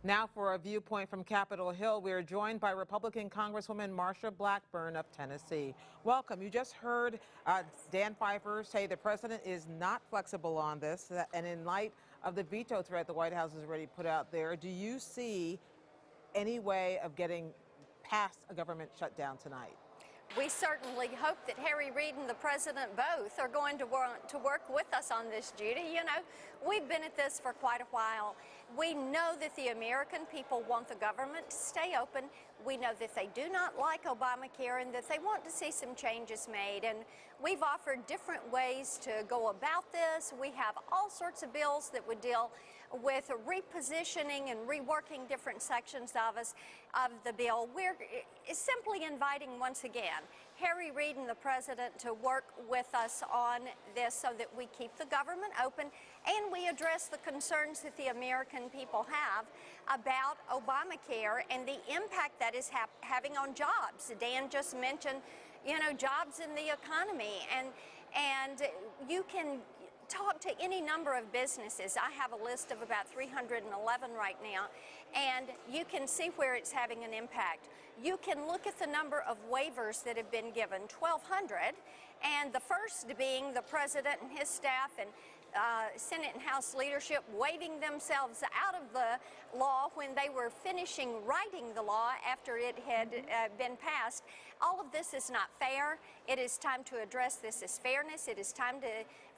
Now for a viewpoint from Capitol Hill, we are joined by Republican Congresswoman Marsha Blackburn of Tennessee. Welcome. You just heard Dan Pfeiffer say the president is not flexible on this, and in light of the veto threat the White House has already put out there, do you see any way of getting past a government shutdown tonight? We certainly hope that Harry Reid and the president both are going to want to work with us on this, Judy. You know, we've been at this for quite a while. We know that the American people want the government to stay open. We know that they do not like Obamacare and that they want to see some changes made. And we've offered different ways to go about this. We have all sorts of bills that would deal with repositioning and reworking different sections of the bill. We're simply inviting, once again, Harry Reid and the president to work with us on this so that we keep the government open and we address the concerns that the American people have about Obamacare and the impact that is having on jobs. Dan just mentioned, you know, jobs in the economy, and you can talk to any number of businesses. I have a list of about 311 right now, and you can see where it's having an impact. You can look at the number of waivers that have been given, 1,200, and the first being the president and his staff and Senate and House leadership waiving themselves out of the law when they were finishing writing the law after it had been passed. All of this is not fair. It is time to address this as fairness. It is time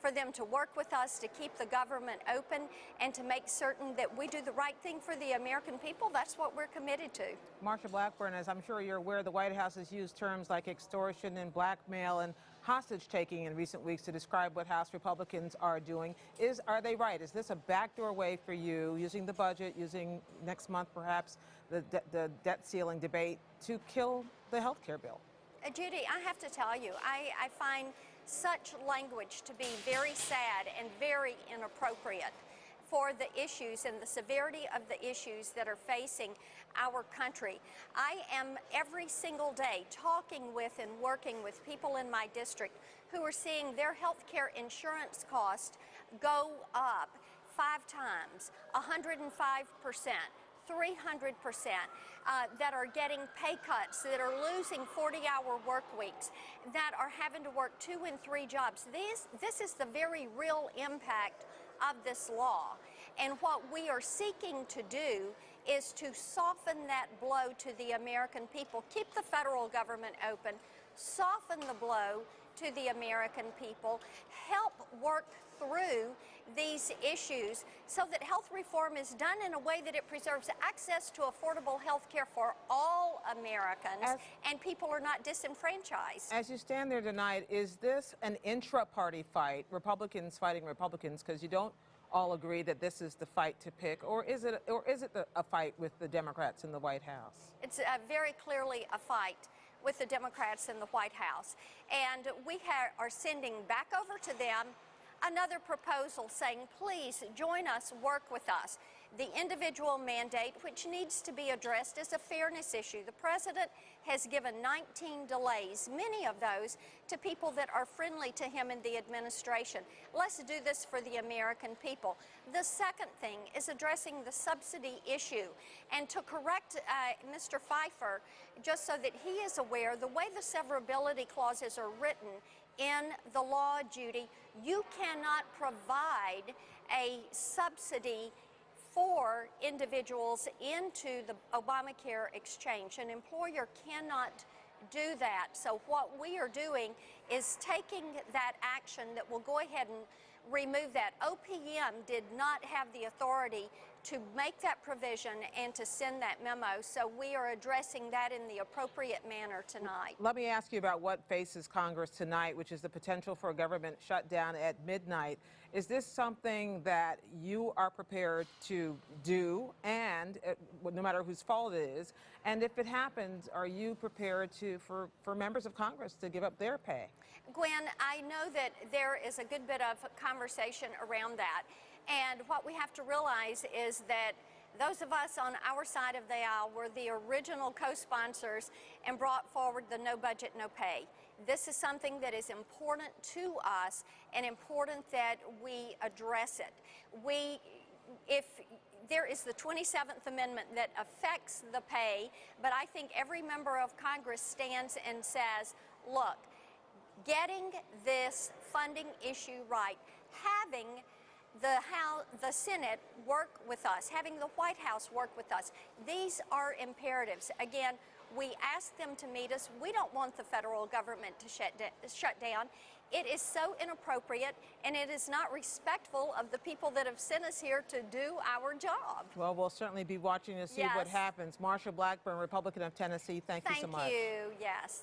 for them to work with us to keep the government open and to make certain that we do the right thing for the American people. That's what we're committed to. Marsha Blackburn, as I'm sure you're aware, the White House has used terms like extortion and blackmail and hostage-taking in recent weeks to describe what House Republicans are doing. Are they right? Is this a backdoor way for you, using the budget, using next month perhaps the debt ceiling debate, to kill the health care bill? Judy, I have to tell you, I find such language to be very sad and very inappropriate for the issues and the severity of the issues that are facing our country. I am every single day talking with and working with people in my district who are seeing their health care insurance cost go up 5 times, 105%. 300%, that are getting pay cuts, that are losing 40-hour work weeks, that are having to work 2 and 3 jobs. This is the very real impact of this law. And what we are seeking to do is to soften that blow to the American people, keep the federal government open, soften the blow to the American people, help work through these issues so that health reform is done in a way that it preserves access to affordable health care for all Americans and people are not disenfranchised. As you stand there tonight, is this an intra-party fight, Republicans fighting Republicans, because you don't all agree that this is the fight to pick, or is it a fight with the Democrats in the White House? It's very clearly a fight with the Democrats in the White House. And we are sending back over to them another proposal saying, please join us, work with us. The individual mandate, which needs to be addressed, is a fairness issue. The president has given 19 delays, many of those to people that are friendly to him in the administration. Let's do this for the American people. The second thing is addressing the subsidy issue. And to correct Mr. Pfeiffer, just so that he is aware, the way the severability clauses are written in the law, Judy, you cannot provide a subsidy for individuals into the Obamacare exchange. An employer cannot do that. So what we are doing is taking that action that will go ahead and remove that. OPM did not have the authority to make that provision and to send that memo, so we are addressing that in the appropriate manner tonight. Let me ask you about what faces Congress tonight, which is the potential for a government shutdown at midnight. Is this something that you are prepared to do, and no matter whose fault it is? And if it happens, are you prepared for members of Congress to give up their pay? Gwen, I know that there is a good bit of conversation around that. And what we have to realize is that those of us on our side of the aisle were the original co-sponsors and brought forward the no budget, no pay. This is something that is important to us and important that we address it. If there is the 27th Amendment that affects the pay, but I think every member of Congress stands and says, look, getting this funding issue right, having the Senate work with us, having the White House work with us, these are imperatives. Again, we ask them to meet us. We don't want the federal government to shut down. It is so inappropriate, and it is not respectful of the people that have sent us here to do our job. Well, we'll certainly be watching to see what happens. Marsha Blackburn, Republican of Tennessee, thank you so much. Thank you. Yes.